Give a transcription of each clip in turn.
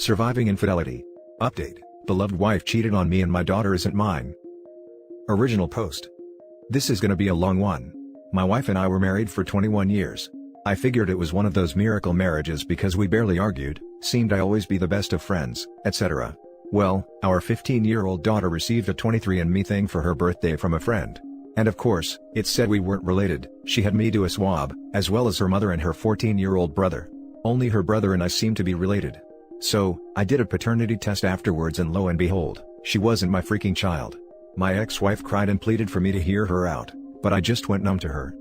Surviving infidelity. Update: beloved wife cheated on me and my daughter isn't mine. Original post. This is gonna be a long one. My wife and I were married for 21 years. I figured it was one of those miracle marriages because we barely argued, seemed I always be the best of friends, etc. Well, our 15-year-old daughter received a 23andMe thing for her birthday from a friend. And of course, it said we weren't related. She had me do a swab, as well as her mother and her 14-year-old brother. Only her brother and I seem to be related. So, I did a paternity test afterwards and lo and behold, she wasn't my freaking child. My ex-wife cried and pleaded for me to hear her out, but I just went numb to her.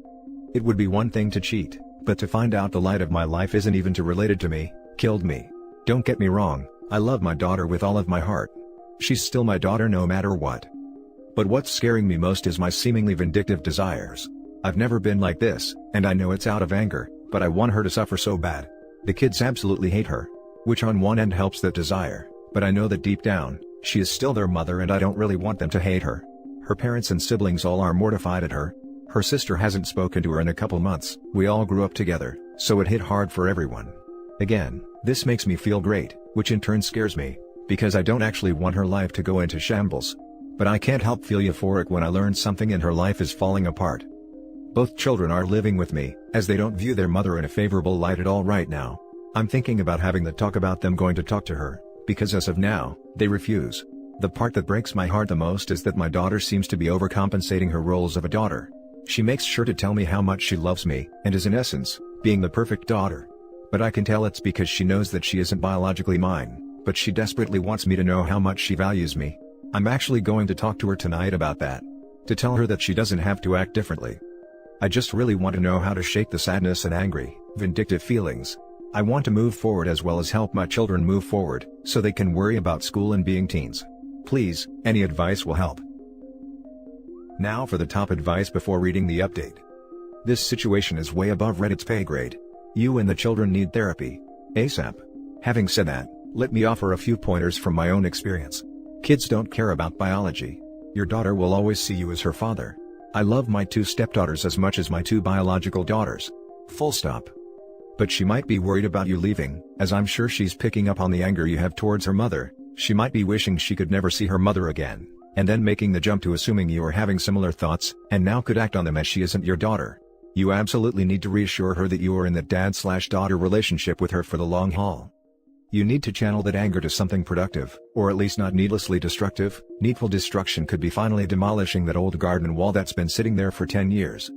It would be one thing to cheat, but to find out the light of my life isn't even related to me, killed me. Don't get me wrong, I love my daughter with all of my heart. She's still my daughter no matter what. But what's scaring me most is my seemingly vindictive desires. I've never been like this, and I know it's out of anger, but I want her to suffer so bad. The kids absolutely hate her. Which on one end helps that desire, but I know that deep down, she is still their mother and I don't really want them to hate her. Her parents and siblings all are mortified at her. Her sister hasn't spoken to her in a couple months. We all grew up together, so it hit hard for everyone. Again, this makes me feel great, which in turn scares me, because I don't actually want her life to go into shambles. But I can't help feel euphoric when I learn something in her life is falling apart. Both children are living with me, as they don't view their mother in a favorable light at all right now. I'm thinking about having the talk about them going to talk to her, because as of now, they refuse. The part that breaks my heart the most is that my daughter seems to be overcompensating her roles of a daughter. She makes sure to tell me how much she loves me, and is in essence, being the perfect daughter. But I can tell it's because she knows that she isn't biologically mine, but she desperately wants me to know how much she values me. I'm actually going to talk to her tonight about that. To tell her that she doesn't have to act differently. I just really want to know how to shake the sadness and angry, vindictive feelings. I want to move forward as well as help my children move forward, so they can worry about school and being teens. Please, any advice will help. Now for the top advice before reading the update. This situation is way above Reddit's pay grade. You and the children need therapy. ASAP. Having said that, let me offer a few pointers from my own experience. Kids don't care about biology. Your daughter will always see you as her father. I love my 2 stepdaughters as much as my 2 biological daughters. Full stop. But she might be worried about you leaving, as I'm sure she's picking up on the anger you have towards her mother. She might be wishing she could never see her mother again, and then making the jump to assuming you are having similar thoughts, and now could act on them as she isn't your daughter. You absolutely need to reassure her that you are in the dad/daughter relationship with her for the long haul. You need to channel that anger to something productive, or at least not needlessly destructive. Needful destruction could be finally demolishing that old garden wall that's been sitting there for 10 years.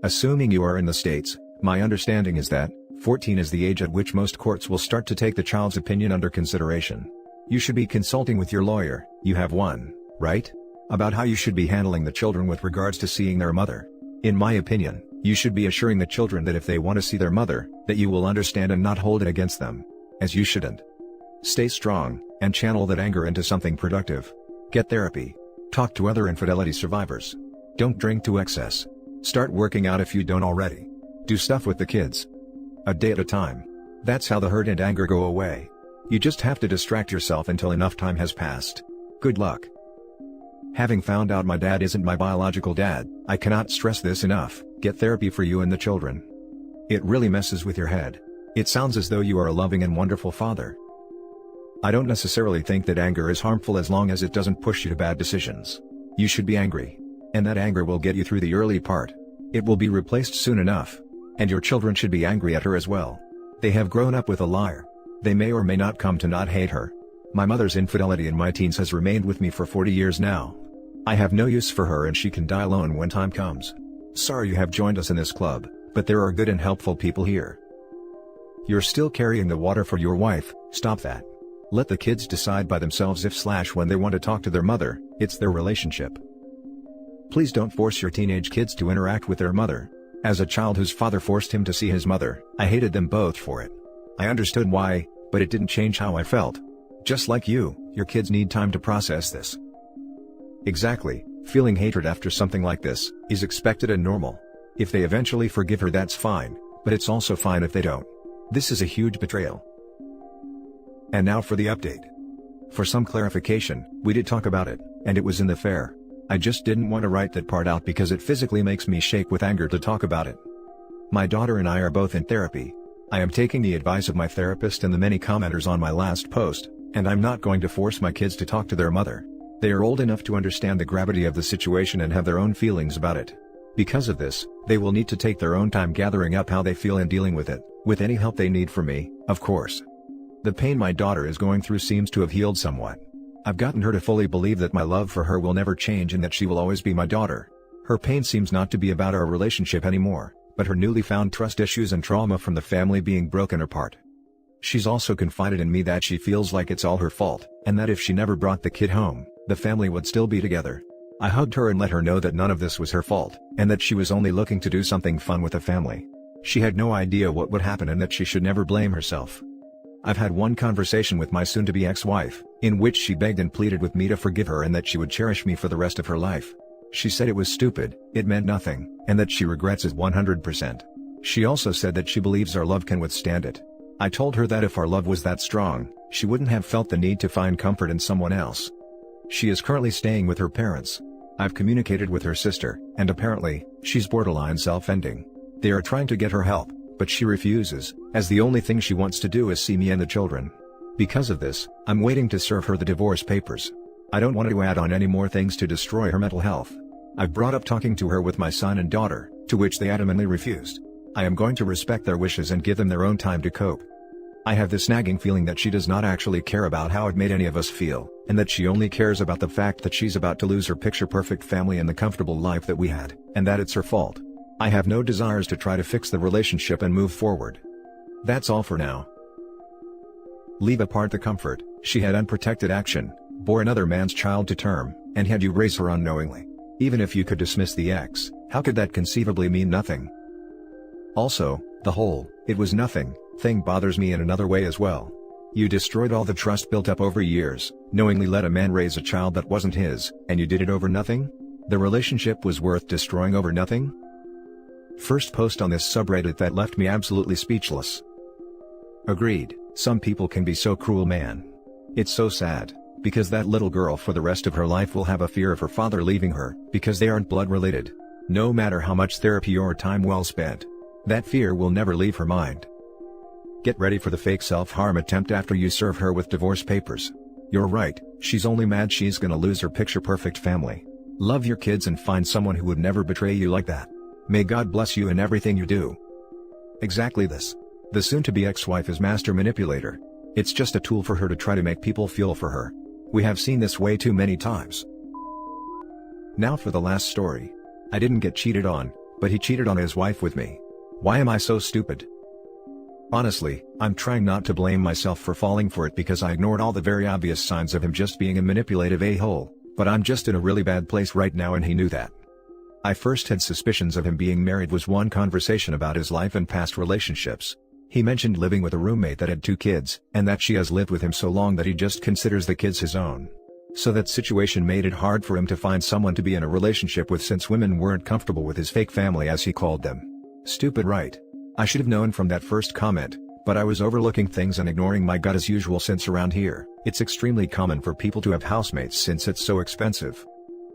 Assuming you are in the States, my understanding is that 14 is the age at which most courts will start to take the child's opinion under consideration. You should be consulting with your lawyer, you have one, right? About how you should be handling the children with regards to seeing their mother. In my opinion, you should be assuring the children that if they want to see their mother, that you will understand and not hold it against them. As you shouldn't. Stay strong, and channel that anger into something productive. Get therapy. Talk to other infidelity survivors. Don't drink to excess. Start working out if you don't already. Do stuff with the kids. A day at a time. That's how the hurt and anger go away. You just have to distract yourself until enough time has passed. Good luck. Having found out my dad isn't my biological dad, I cannot stress this enough. Get therapy for you and the children. It really messes with your head. It sounds as though you are a loving and wonderful father. I don't necessarily think that anger is harmful as long as it doesn't push you to bad decisions. You should be angry. And that anger will get you through the early part. It will be replaced soon enough. And your children should be angry at her as well. They have grown up with a liar. They may or may not come to not hate her. My mother's infidelity in my teens has remained with me for 40 years now. I have no use for her and she can die alone when time comes. Sorry you have joined us in this club, but there are good and helpful people here. You're still carrying the water for your wife. Stop that. Let the kids decide by themselves if/when they want to talk to their mother. It's their relationship. Please don't force your teenage kids to interact with their mother. As a child whose father forced him to see his mother, I hated them both for it. I understood why, but it didn't change how I felt. Just like you, your kids need time to process this. Exactly, feeling hatred after something like this is expected and normal. If they eventually forgive her, that's fine, but it's also fine if they don't. This is a huge betrayal. And now for the update. For some clarification, we did talk about it, and it was in the fair. I just didn't want to write that part out because it physically makes me shake with anger to talk about it. My daughter and I are both in therapy. I am taking the advice of my therapist and the many commenters on my last post, and I'm not going to force my kids to talk to their mother. They are old enough to understand the gravity of the situation and have their own feelings about it. Because of this, they will need to take their own time gathering up how they feel and dealing with it, with any help they need from me, of course. The pain my daughter is going through seems to have healed somewhat. I've gotten her to fully believe that my love for her will never change and that she will always be my daughter. Her pain seems not to be about our relationship anymore, but her newly found trust issues and trauma from the family being broken apart. She's also confided in me that she feels like it's all her fault, and that if she never brought the kid home, the family would still be together. I hugged her and let her know that none of this was her fault, and that she was only looking to do something fun with the family. She had no idea what would happen and that she should never blame herself. I've had one conversation with my soon-to-be ex-wife, in which she begged and pleaded with me to forgive her and that she would cherish me for the rest of her life. She said it was stupid, it meant nothing, and that she regrets it 100%. She also said that she believes our love can withstand it. I told her that if our love was that strong, she wouldn't have felt the need to find comfort in someone else. She is currently staying with her parents. I've communicated with her sister, and apparently, she's borderline self-ending. They are trying to get her help, but she refuses, as the only thing she wants to do is see me and the children. Because of this, I'm waiting to serve her the divorce papers. I don't want to add on any more things to destroy her mental health. I've brought up talking to her with my son and daughter, to which they adamantly refused. I am going to respect their wishes and give them their own time to cope. I have this nagging feeling that she does not actually care about how it made any of us feel, and that she only cares about the fact that she's about to lose her picture-perfect family and the comfortable life that we had, and that it's her fault. I have no desires to try to fix the relationship and move forward. That's all for now. Leave apart the comfort, she had unprotected action, bore another man's child to term, and had you raise her unknowingly. Even if you could dismiss the ex, how could that conceivably mean nothing? Also, the whole, it was nothing, thing bothers me in another way as well. You destroyed all the trust built up over years, knowingly let a man raise a child that wasn't his, and you did it over nothing? The relationship was worth destroying over nothing? First post on this subreddit that left me absolutely speechless. Agreed, some people can be so cruel, man. It's so sad, because that little girl for the rest of her life will have a fear of her father leaving her, because they aren't blood related. No matter how much therapy or time well spent, that fear will never leave her mind. Get ready for the fake self-harm attempt after you serve her with divorce papers. You're right, she's only mad she's gonna lose her picture-perfect family. Love your kids and find someone who would never betray you like that. May God bless you in everything you do. Exactly this. The soon-to-be ex-wife is master manipulator. It's just a tool for her to try to make people feel for her. We have seen this way too many times. Now for the last story. I didn't get cheated on, but he cheated on his wife with me. Why am I so stupid? Honestly, I'm trying not to blame myself for falling for it because I ignored all the very obvious signs of him just being a manipulative a-hole, but I'm just in a really bad place right now and he knew that. I first had suspicions of him being married was one conversation about his life and past relationships. He mentioned living with a roommate that had 2 kids, and that she has lived with him so long that he just considers the kids his own. So that situation made it hard for him to find someone to be in a relationship with since women weren't comfortable with his fake family as he called them. Stupid, right? I should have known from that first comment, but I was overlooking things and ignoring my gut as usual since around here, it's extremely common for people to have housemates since it's so expensive.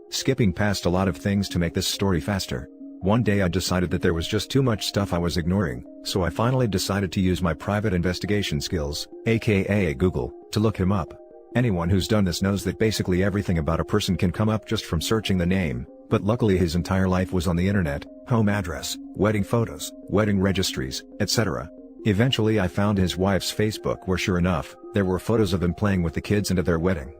Skipping past a lot of things to make this story faster. One day I decided that there was just too much stuff I was ignoring, so I finally decided to use my private investigation skills, aka Google, to look him up. Anyone who's done this knows that basically everything about a person can come up just from searching the name, but luckily his entire life was on the internet, home address, wedding photos, wedding registries, etc. Eventually I found his wife's Facebook where sure enough, there were photos of him playing with the kids and of their wedding.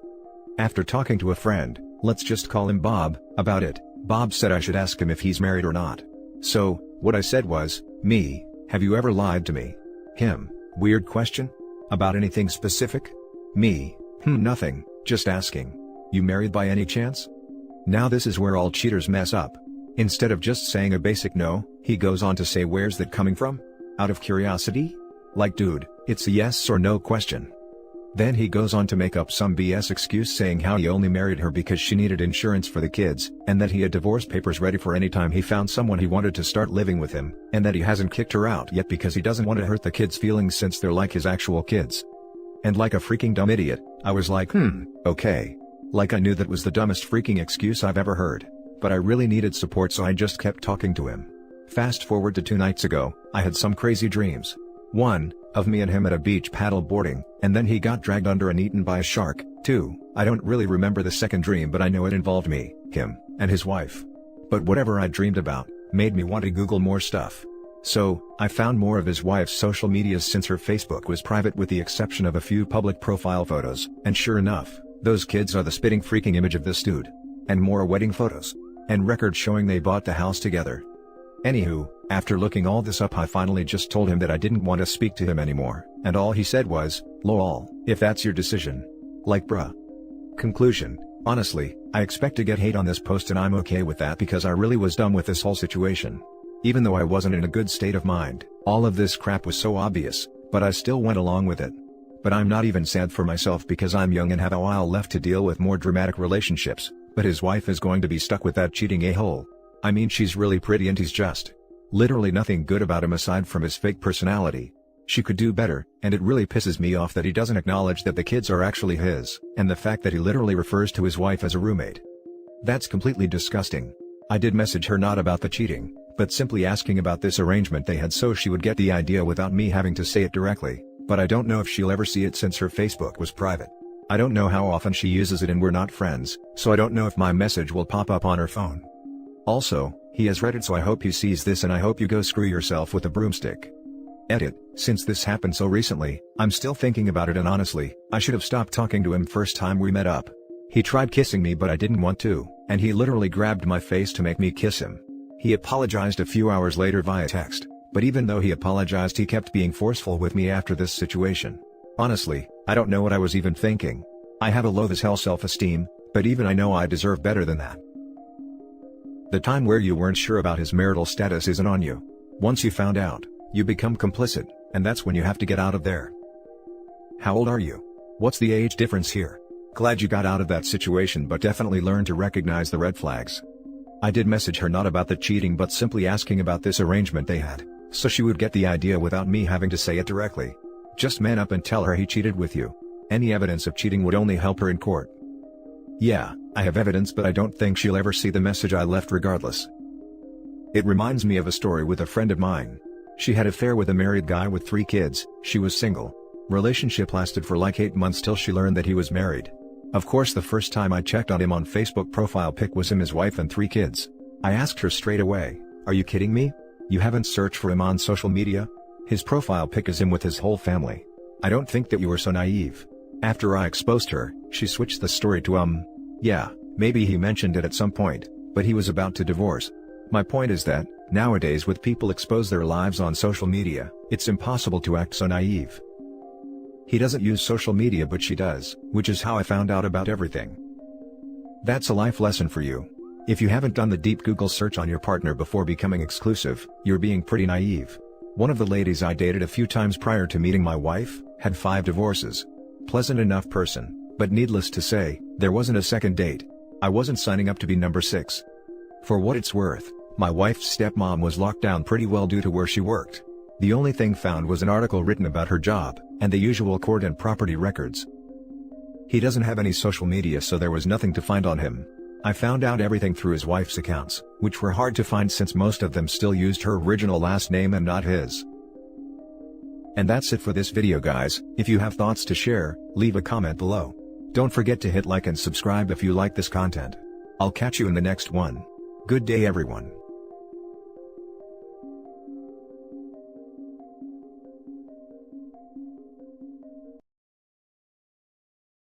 After talking to a friend, let's just call him Bob, about it, Bob said I should ask him if he's married or not. So, what I said was, me, have you ever lied to me? Him, weird question? About anything specific? Me, nothing, just asking. You married by any chance? Now this is where all cheaters mess up. Instead of just saying a basic no, he goes on to say where's that coming from? Out of curiosity? Like dude, it's a yes or no question. Then he goes on to make up some BS excuse saying how he only married her because she needed insurance for the kids, and that he had divorce papers ready for any time he found someone he wanted to start living with him, and that he hasn't kicked her out yet because he doesn't want to hurt the kids' feelings since they're like his actual kids. And like a freaking dumb idiot, I was like okay. Like I knew that was the dumbest freaking excuse I've ever heard. But I really needed support so I just kept talking to him. Fast forward to 2 nights ago, I had some crazy dreams. 1. Of me and him at a beach paddle boarding, and then he got dragged under and eaten by a shark. 2. I don't really remember the second dream, but I know it involved me, him, and his wife. But whatever I dreamed about made me want to Google more stuff. So, I found more of his wife's social medias since her Facebook was private with the exception of a few public profile photos, and sure enough, those kids are the spitting freaking image of this dude. And more wedding photos. And records showing they bought the house together. Anywho, after looking all this up, I finally just told him that I didn't want to speak to him anymore, and all he said was, "Lol, if that's your decision." Like bruh. Conclusion: honestly, I expect to get hate on this post and I'm okay with that because I really was done with this whole situation. Even though I wasn't in a good state of mind, all of this crap was so obvious, but I still went along with it. But I'm not even sad for myself because I'm young and have a while left to deal with more dramatic relationships, but his wife is going to be stuck with that cheating a-hole. I mean, she's really pretty and he's just literally nothing good about him aside from his fake personality. She could do better, and it really pisses me off that he doesn't acknowledge that the kids are actually his, and the fact that he literally refers to his wife as a roommate. That's completely disgusting. I did message her not about the cheating, but simply asking about this arrangement they had so she would get the idea without me having to say it directly, but I don't know if she'll ever see it since her Facebook was private. I don't know how often she uses it and we're not friends, so I don't know if my message will pop up on her phone. Also, he has read it, so I hope he sees this and I hope you go screw yourself with a broomstick. Edit: since this happened so recently, I'm still thinking about it and honestly, I should have stopped talking to him first time we met up. He tried kissing me but I didn't want to, and he literally grabbed my face to make me kiss him. He apologized a few hours later via text, but even though he apologized he kept being forceful with me after this situation. Honestly, I don't know what I was even thinking. I have a low as hell self-esteem, but even I know I deserve better than that. The time where you weren't sure about his marital status isn't on you. Once you found out, you become complicit, and that's when you have to get out of there. How old are you? What's the age difference here? Glad you got out of that situation, but definitely learn to recognize the red flags. I did message her not about the cheating but simply asking about this arrangement they had, so she would get the idea without me having to say it directly. Just man up and tell her he cheated with you. Any evidence of cheating would only help her in court. Yeah, I have evidence, but I don't think she'll ever see the message I left regardless. It reminds me of a story with a friend of mine. She had an affair with a married guy with 3 kids, she was single. Relationship lasted for like 8 months till she learned that he was married. Of course, the first time I checked on him on Facebook profile pic was him, his wife and 3 kids. I asked her straight away, "Are you kidding me? You haven't searched for him on social media? His profile pic is him with his whole family. I don't think that you were so naive." After I exposed her, she switched the story to yeah, maybe he mentioned it at some point, but he was about to divorce. My point is that, nowadays with people expose their lives on social media, it's impossible to act so naive. He doesn't use social media but she does, which is how I found out about everything. That's a life lesson for you. If you haven't done the deep Google search on your partner before becoming exclusive, you're being pretty naive. One of the ladies I dated a few times prior to meeting my wife, had 5 divorces. Pleasant enough person, but needless to say, there wasn't a second date. I wasn't signing up to be number 6. For what it's worth, my wife's stepmom was locked down pretty well due to where she worked. The only thing found was an article written about her job, and the usual court and property records. He doesn't have any social media, so there was nothing to find on him. I found out everything through his wife's accounts, which were hard to find since most of them still used her original last name and not his. And that's it for this video, guys. If you have thoughts to share, leave a comment below. Don't forget to hit like and subscribe if you like this content. I'll catch you in the next one. Good day, everyone.